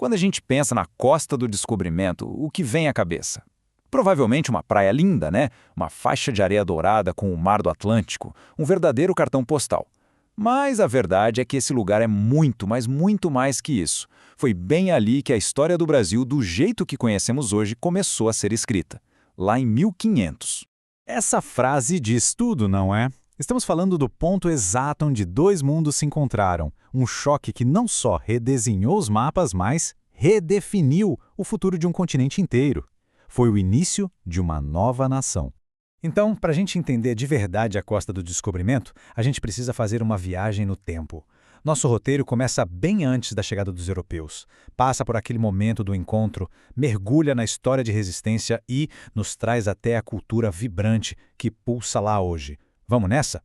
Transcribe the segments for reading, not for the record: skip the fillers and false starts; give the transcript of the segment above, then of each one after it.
Quando a gente pensa na Costa do Descobrimento, o que vem à cabeça? Provavelmente uma praia linda, né? Uma faixa de areia dourada com o mar do Atlântico, um verdadeiro cartão postal. Mas a verdade é que esse lugar é muito, mas muito mais que isso. Foi bem ali que a história do Brasil, do jeito que conhecemos hoje, começou a ser escrita. Lá em 1500. Essa frase diz tudo, não é? Estamos falando do ponto exato onde dois mundos se encontraram. Um choque que não só redesenhou os mapas, mas redefiniu o futuro de um continente inteiro. Foi o início de uma nova nação. Então, para a gente entender de verdade a Costa do Descobrimento, a gente precisa fazer uma viagem no tempo. Nosso roteiro começa bem antes da chegada dos europeus, passa por aquele momento do encontro, mergulha na história de resistência e nos traz até a cultura vibrante que pulsa lá hoje. Vamos nessa?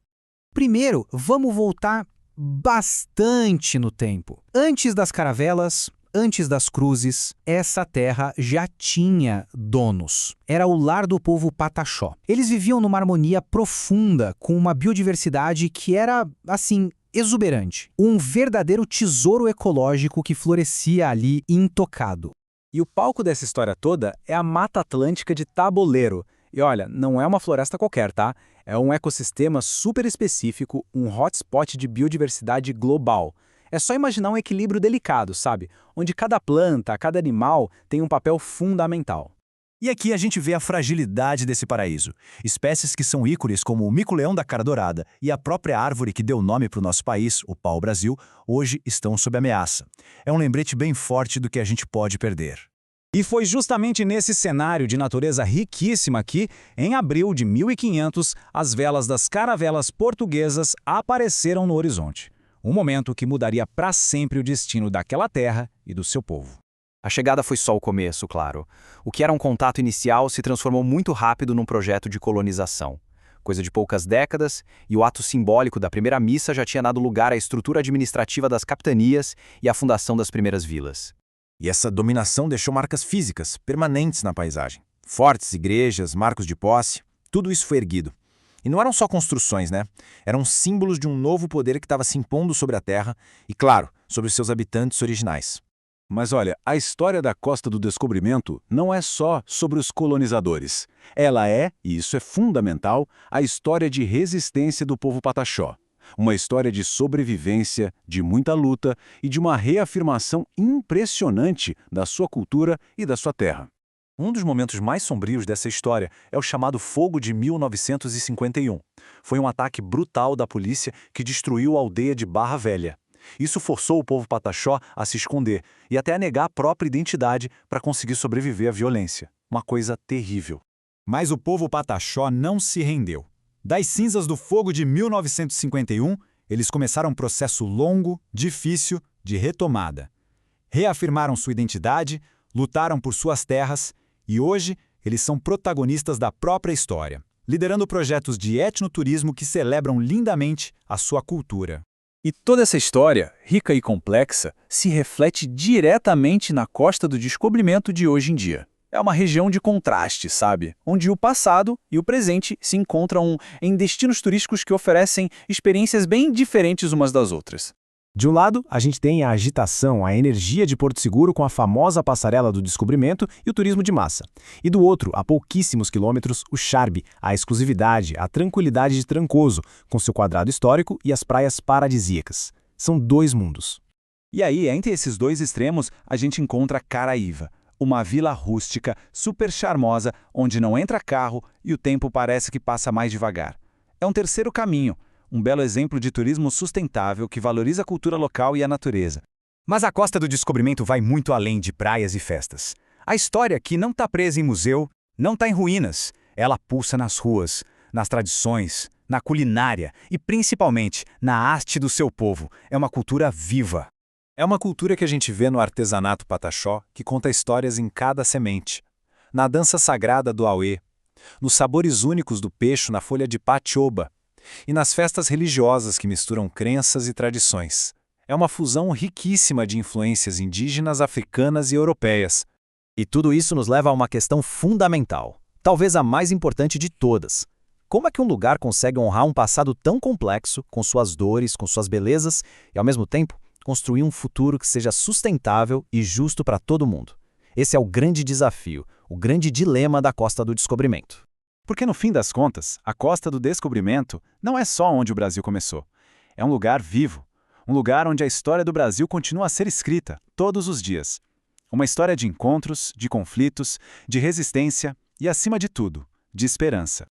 Primeiro, vamos voltar bastante no tempo. Antes das caravelas, antes das cruzes, essa terra já tinha donos. Era o lar do povo Pataxó. Eles viviam numa harmonia profunda, com uma biodiversidade que era, assim, exuberante. Um verdadeiro tesouro ecológico que florescia ali intocado. E o palco dessa história toda é a Mata Atlântica de Taboleiro. E olha, não é uma floresta qualquer, tá? É um ecossistema super específico, um hotspot de biodiversidade global. É só imaginar um equilíbrio delicado, sabe? Onde cada planta, cada animal tem um papel fundamental. E aqui a gente vê a fragilidade desse paraíso. Espécies que são ícones como o mico-leão da cara dourada e a própria árvore que deu nome para o nosso país, o pau-brasil, hoje estão sob ameaça. É um lembrete bem forte do que a gente pode perder. E foi justamente nesse cenário de natureza riquíssima que, em abril de 1500, as velas das caravelas portuguesas apareceram no horizonte. Um momento que mudaria para sempre o destino daquela terra e do seu povo. A chegada foi só o começo, claro. O que era um contato inicial se transformou muito rápido num projeto de colonização. Coisa de poucas décadas, e o ato simbólico da primeira missa já tinha dado lugar à estrutura administrativa das capitanias e à fundação das primeiras vilas. E essa dominação deixou marcas físicas, permanentes na paisagem. Fortes igrejas, marcos de posse, tudo isso foi erguido. E não eram só construções, né? Eram símbolos de um novo poder que estava se impondo sobre a terra e, claro, sobre os seus habitantes originais. Mas olha, a história da Costa do Descobrimento não é só sobre os colonizadores. Ela é, e isso é fundamental, a história de resistência do povo Pataxó. Uma história de sobrevivência, de muita luta e de uma reafirmação impressionante da sua cultura e da sua terra. Um dos momentos mais sombrios dessa história é o chamado Fogo de 1951. Foi um ataque brutal da polícia que destruiu a aldeia de Barra Velha. Isso forçou o povo Pataxó a se esconder e até a negar a própria identidade para conseguir sobreviver à violência. Uma coisa terrível. Mas o povo Pataxó não se rendeu. Das cinzas do fogo de 1951, eles começaram um processo longo, difícil, de retomada. Reafirmaram sua identidade, lutaram por suas terras e hoje eles são protagonistas da própria história, liderando projetos de etnoturismo que celebram lindamente a sua cultura. E toda essa história, rica e complexa, se reflete diretamente na Costa do Descobrimento de hoje em dia. É uma região de contraste, sabe? Onde o passado e o presente se encontram em destinos turísticos que oferecem experiências bem diferentes umas das outras. De um lado, a gente tem a agitação, a energia de Porto Seguro com a famosa passarela do descobrimento e o turismo de massa. E do outro, a pouquíssimos quilômetros, o charme, a exclusividade, a tranquilidade de Trancoso, com seu quadrado histórico e as praias paradisíacas. São dois mundos. E aí, entre esses dois extremos, a gente encontra Caraíva, uma vila rústica, super charmosa, onde não entra carro e o tempo parece que passa mais devagar. É um terceiro caminho. Um belo exemplo de turismo sustentável que valoriza a cultura local e a natureza. Mas a Costa do Descobrimento vai muito além de praias e festas. A história aqui não está presa em museu, não está em ruínas. Ela pulsa nas ruas, nas tradições, na culinária e, principalmente, na arte do seu povo. É uma cultura viva. É uma cultura que a gente vê no artesanato Pataxó, que conta histórias em cada semente. Na dança sagrada do auê, nos sabores únicos do peixe na folha de patioba, e nas festas religiosas que misturam crenças e tradições. É uma fusão riquíssima de influências indígenas, africanas e europeias. E tudo isso nos leva a uma questão fundamental, talvez a mais importante de todas. Como é que um lugar consegue honrar um passado tão complexo, com suas dores, com suas belezas, e ao mesmo tempo construir um futuro que seja sustentável e justo para todo mundo. Esse é o grande desafio, o grande dilema da Costa do Descobrimento. Porque no fim das contas, a Costa do Descobrimento não é só onde o Brasil começou. É um lugar vivo, um lugar onde a história do Brasil continua a ser escrita, todos os dias. Uma história de encontros, de conflitos, de resistência e, acima de tudo, de esperança.